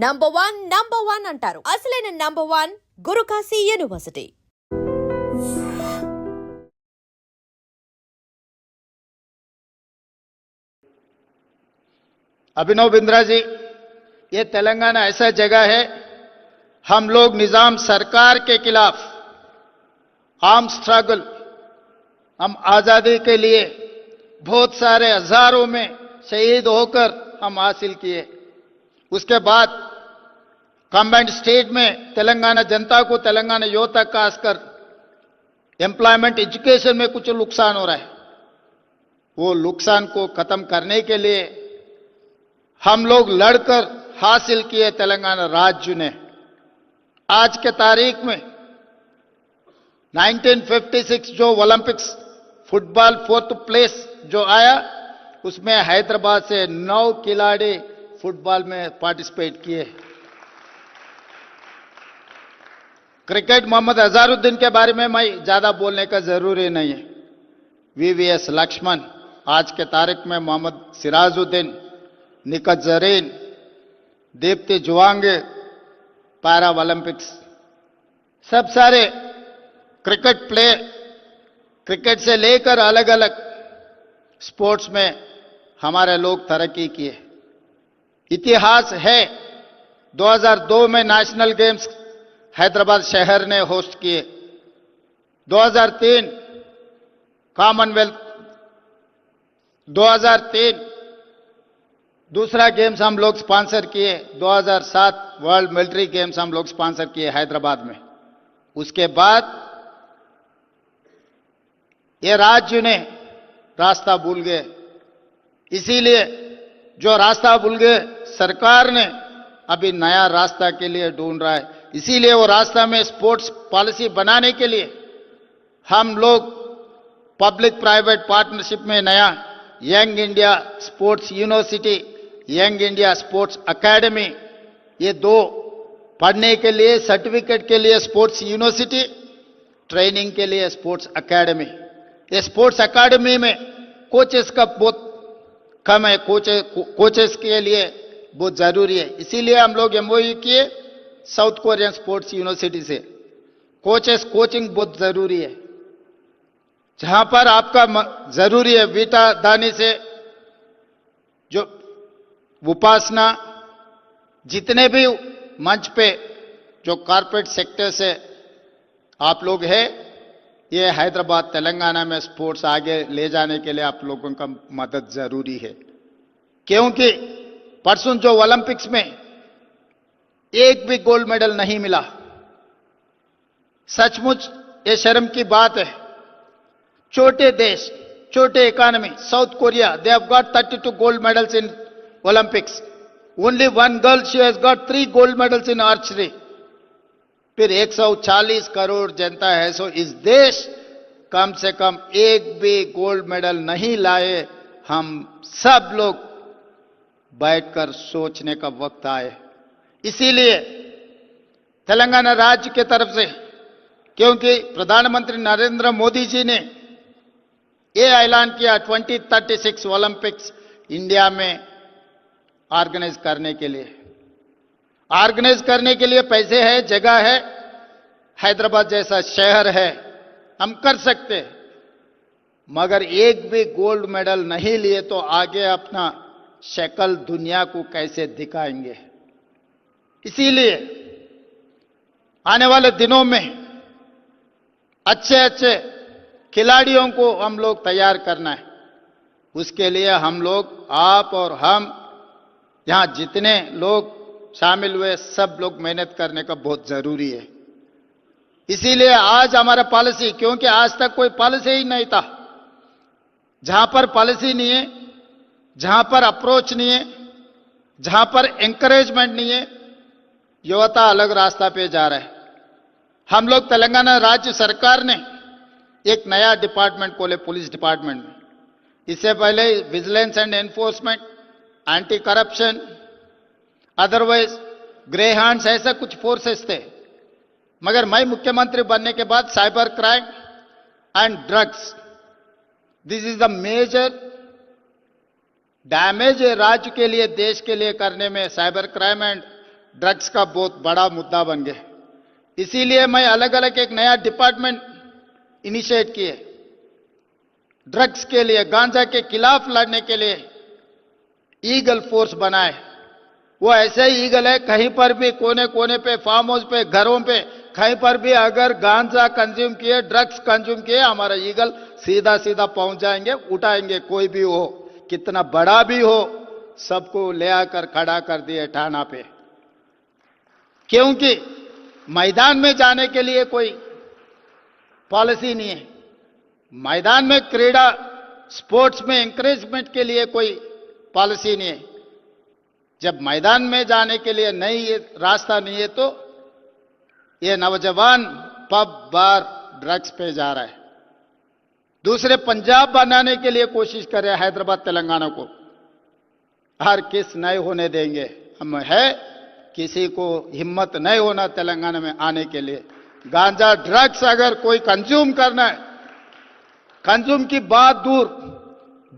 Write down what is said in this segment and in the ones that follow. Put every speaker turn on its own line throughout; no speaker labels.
Number one అంటారు. అసలైన number one Guru Kashi university.
Abhinav Bindra ji, ये तेलंगाना ऐसा जगह है, हम लोग निजाम सरकार के खिलाफ आर्म स्ट्रगल, हम आजादी के लिए बहुत सारे हजारों में शहीद होकर हम हासिल किए. उसके बाद कंबाइंड स्टेट में तेलंगाना जनता को, तेलंगाना युवता खासकर एम्प्लॉयमेंट, एजुकेशन में कुछ नुकसान हो रहा है. वो नुकसान को खत्म करने के लिए हम लोग लड़कर हासिल किए तेलंगाना राज्य ने. आज के तारीख में 1956 जो ओलंपिक्स फुटबॉल 4th प्लेस जो आया, उसमें हैदराबाद से 9 खिलाड़ी फुटबॉल में पार्टिसिपेट किए. क्रिकेट मोहम्मद अजहरुद्दीन के बारे में मैं ज्यादा बोलने का जरूरी नहीं है. वीवीएस लक्ष्मण, आज के तारीख में मोहम्मद सिराजुद्दीन, निकत जरीन, दीप्ति जुवांगे, पैरा ओलंपिक्स, सब सारे क्रिकेट प्लेयर, क्रिकेट से लेकर अलग अलग स्पोर्ट्स में हमारे लोग तरक्की किए. इतिहास है, 2002 में नेशनल गेम्स हैदराबाद शहर ने होस्ट किए. 2003 कॉमनवेल्थ, 2003 दूसरा गेम्स हम लोग स्पॉन्सर किए. 2007 वर्ल्ड मिलिट्री गेम्स हम लोग स्पॉन्सर किए हैदराबाद में. उसके बाद ये राज्य ने रास्ता भूल गए. इसीलिए जो रास्ता भूल गए, सरकार ने अभी नया रास्ता के लिए ढूंढ रहा है. इसीलिए वो रास्ता में स्पोर्ट्स पॉलिसी बनाने के लिए हम लोग पब्लिक प्राइवेट पार्टनरशिप में नया young India sports university, young India sports academy, ये दो पढ़ने के लिए, सर्टिफिकेट के लिए स्पोर्ट्स यूनिवर्सिटी, ट्रेनिंग के लिए स्पोर्ट्स एकेडमी. ये स्पोर्ट्स एकेडमी में कोचेस का बहुत कम है, कोचेस के लिए बहुत जरूरी है. इसीलिए हम लोग एमओयू किए साउथ कोरियन स्पोर्ट्स यूनिवर्सिटी से. कोचेस कोचिंग बहुत जरूरी है. जहां पर आपका जरूरी है वीटा दानी से जो उपासना, जितने भी मंच पे जो कॉर्पोरेट सेक्टर से आप लोग हैं, ये हैदराबाद तेलंगाना में स्पोर्ट्स आगे ले जाने के लिए आप लोगों का मदद जरूरी है. क्योंकि परसों जो ओलंपिक्स में एक भी गोल्ड मेडल नहीं मिला, सचमुच ये शर्म की बात है. छोटे देश, छोटे economy, south Korea, they have got 32 gold medals in Olympics. Only one girl, she has got 3 gold medals in archery. फिर 140 करोड़ जनता है, सो इस देश कम से कम एक भी गोल्ड मेडल नहीं लाए. हम सब लोग बैठकर सोचने का वक्त आए. इसीलिए तेलंगाना राज्य के तरफ से, क्योंकि प्रधानमंत्री नरेंद्र मोदी जी ने ये ऐलान किया 2036 ओलंपिक्स इंडिया में ऑर्गेनाइज करने के लिए. ऑर्गेनाइज करने के लिए पैसे है, जगह है, हैदराबाद जैसा शहर है, हम कर सकते हैं. मगर एक भी गोल्ड मेडल नहीं लिए तो आगे अपना शक्ल दुनिया को कैसे दिखाएंगे. इसीलिए आने वाले दिनों में अच्छे अच्छे खिलाड़ियों को हम लोग तैयार करना है. उसके लिए हम लोग, आप और हम, यहां जितने लोग शामिल हुए, सब लोग मेहनत करने का बहुत जरूरी है. इसीलिए आज हमारा पॉलिसी, क्योंकि आज तक कोई पॉलिसी ही नहीं था. जहां पर पॉलिसी नहीं है, जहां पर अप्रोच नहीं है, जहां पर एंकरेजमेंट नहीं है, युवता अलग रास्ता पे जा रहा है. हम लोग तेलंगाना राज्य सरकार ने एक नया डिपार्टमेंट खोले, पुलिस डिपार्टमेंट में. इससे पहले vigilance and enforcement, anti corruption, otherwise grey hands, ऐसा कुछ फोर्सेस थे. मगर मैं मुख्यमंत्री बनने के बाद cyber crime and drugs, this is the major damage राज्य के लिए, देश के लिए करने में साइबर क्राइम एंड ड्रग्स का बहुत बड़ा मुद्दा बन गए। इसीलिए मैं अलग अलग एक नया डिपार्टमेंट इनिशिएट किए। ड्रग्स के लिए, गांजा के खिलाफ लड़ने के लिए ईगल फोर्स बनाए। वो ऐसे ही ईगल है, कहीं पर भी कोने कोने पे, फार्म हाउस पे, घरों पे, कहीं पर भी अगर गांजा कंज्यूम किए, ड्रग्स कंज्यूम किए, हमारा ईगल सीधा सीधा पहुंच जाएंगे, उठाएंगे। कोई भी हो, कितना बड़ा भी हो, सबको ले आकर खड़ा कर दिए थाना पे। क्योंकि मैदान में जाने के लिए कोई पॉलिसी नहीं है, मैदान में क्रीड़ा स्पोर्ट्स में एंकरेजमेंट के लिए कोई पॉलिसी नहीं है। जब मैदान में जाने के लिए नहीं, ये रास्ता नहीं है, तो ये नौजवान पब बार ड्रग्स पे जा रहा है। दूसरे पंजाब बनाने के लिए कोशिश कर रहे हैं हैदराबाद तेलंगाना को। हर किस नहीं होने देंगे हम, है किसी को हिम्मत नहीं होना तेलंगाना में आने के लिए। गांजा ड्रग्स अगर कोई कंज्यूम करना है, कंज्यूम की बात दूर,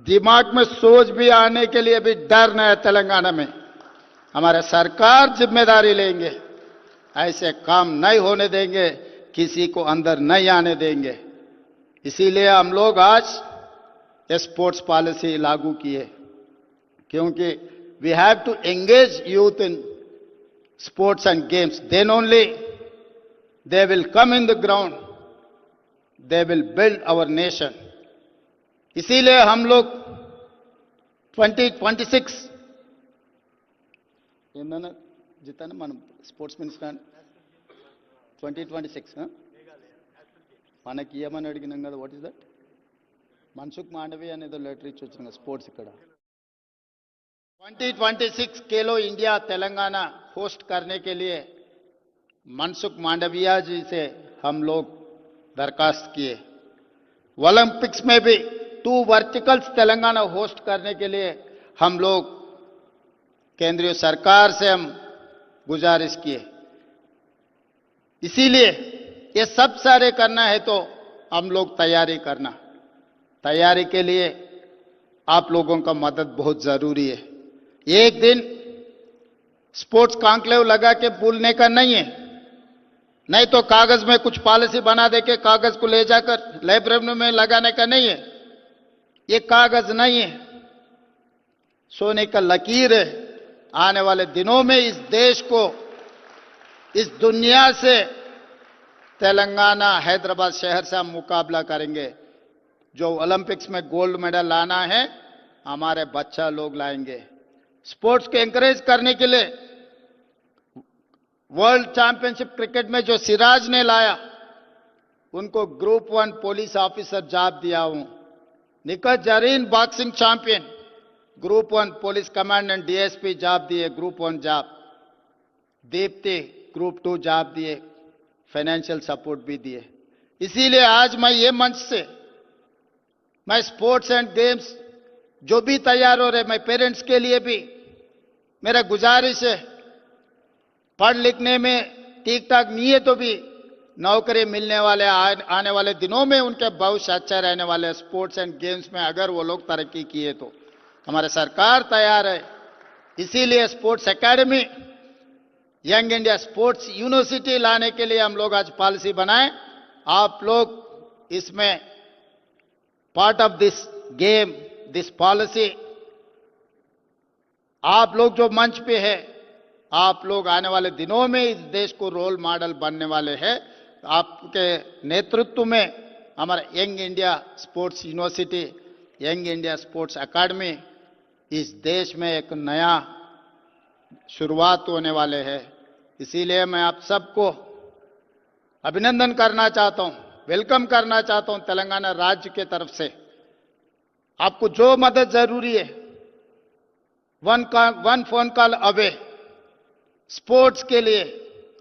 दिमाग में सोच भी आने के लिए भी डर नहीं है तेलंगाना में। हमारा सरकार जिम्मेदारी लेंगे, ऐसे काम नहीं होने देंगे, किसी को अंदर नहीं आने देंगे। इसीलिए हम लोग आज ये स्पोर्ट्स पॉलिसी लागू किए, क्योंकि we have to engage youth in sports and games, then only they will come in the ground, they will build our nation. इसीलिए हम लोग 2026 ఏమన్నా జితాను మనం స్పోర్ట్స్ మినిస్టర్ 2026 మనకి ఏమని అడిగినాం కదా, what is that? Mansukh Mandovi అనేదో లెటర్ ఇచ్చి వచ్చిన స్పోర్ట్స్ ఇక్కడ 2026 खेलो इंडिया तेलंगाना होस्ट करने के लिए मनसुख मांडविया जी से हम लोग दरखास्त किए। ओलंपिक्स में भी 2 वर्टिकल्स तेलंगाना होस्ट करने के लिए हम लोग केंद्रीय सरकार से हम गुजारिश किए। इसीलिए ये सब सारे करना है तो हम लोग तैयारी करना, तैयारी के लिए आप लोगों का मदद बहुत जरूरी है। एक दिन स्पोर्ट्स कॉन्क्लेव लगा के भूलने का नहीं है, नहीं तो कागज में कुछ पॉलिसी बना दे के कागज को ले जाकर लाइब्रेरी में लगाने का नहीं है। ये कागज नहीं है, सोने का लकीर है। आने वाले दिनों में इस देश को, इस दुनिया से तेलंगाना हैदराबाद शहर से हम मुकाबला करेंगे। जो ओलंपिक्स में गोल्ड मेडल लाना है, हमारे बच्चा लोग लाएंगे। स्पोर्ट्स को एंकरेज करने के लिए वर्ल्ड चैंपियनशिप क्रिकेट में जो सिराज ने लाया, उनको ग्रुप 1 पुलिस ऑफिसर जॉब दिया हूं। Nikhat Zareen boxing champion, group 1 police commandant DSP job दिए, group 1 job. Deepti group 2 job दिए, फाइनेंशियल सपोर्ट भी दिए। इसीलिए आज मैं ये मंच से, मैं स्पोर्ट्स एंड गेम्स जो भी तैयार हो रहे, मैं पेरेंट्स के लिए भी मेरा गुजारिश है, पढ़ लिखने में ठीक ठाक नहीं है तो भी नौकरी मिलने वाले, आने वाले दिनों में उनके भविष्य अच्छा रहने वाले। स्पोर्ट्स एंड गेम्स में अगर वो लोग तरक्की किए तो हमारी सरकार तैयार है। इसीलिए sports academy, young India sports university लाने के लिए हम लोग आज पॉलिसी बनाए। आप लोग इसमें part of this game, this policy, आप लोग जो मंच पे है, आप लोग आने वाले दिनों में इस देश को रोल मॉडल बनने वाले हैं। आपके नेतृत्व में हमारा young India sports university, young India sports academy इस देश में एक नया शुरुआत होने वाले हैं। इसीलिए मैं आप सबको अभिनंदन करना चाहता हूं, वेलकम करना चाहता हूं तेलंगाना राज्य के तरफ से। आपको जो मदद जरूरी है, one phone call away. Sports के लिए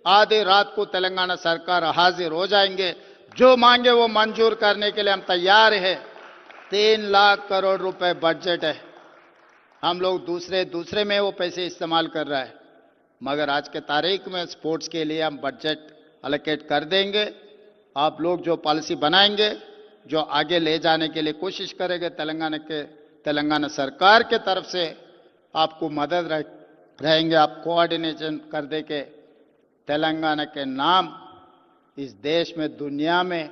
आधे रात को तेलंगाना सरकार हाजिर हो जाएंगे। जो मांगे वो मंजूर करने के लिए हम तैयार हैं। 3 लाख करोड़ रुपए बजट है, हम लोग दूसरे में वो पैसे इस्तेमाल कर रहा है, मगर आज के तारीख में स्पोर्ट्स के लिए हम बजट अलोकेट कर देंगे। आप लोग जो पॉलिसी बनाएंगे, जो आगे ले जाने के लिए कोशिश करेंगे, तेलंगाना सरकार के तरफ से आपको मदद रहेंगे आप कोऑर्डिनेशन कर दे के तेलंगाना के नाम इस देश में दुनिया में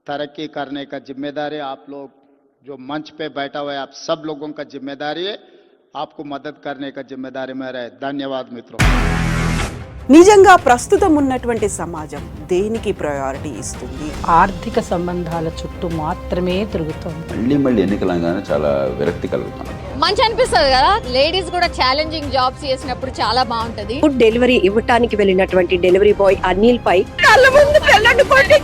तरक्की करने का जिम्मेदारी आप लोग जो मंच पे बैठा हुआ है आप सब लोगों का जिम्मेदारी है आपको मदद करने का जिम्मेदारी मेरा है धन्यवाद मित्रों
నిజంగా ప్రస్తుతం ఉన్నటువంటి సమాజం దేనికి ప్రయారిటీ ఇస్తుంది?
ఆర్థిక సంబంధాల చుట్టూ మాత్రమే తిరుగుతోంది.
మళ్ళీ ఎన్నికలంగానే చాలా విరక్తి కలుగుతాను.
మంచి అనిపిస్తుంది కదా, లేడీస్ కూడా ఛాలెంజింగ్ జాబ్స్ చేసినప్పుడు చాలా బాగుంటది.
ఫుడ్ డెలివరీ ఇవ్వటానికి వెళ్ళినటువంటి డెలివరీ బాయ్ అనిల్ పై కళ్ళ ముందు పెళ్ళండుకోండి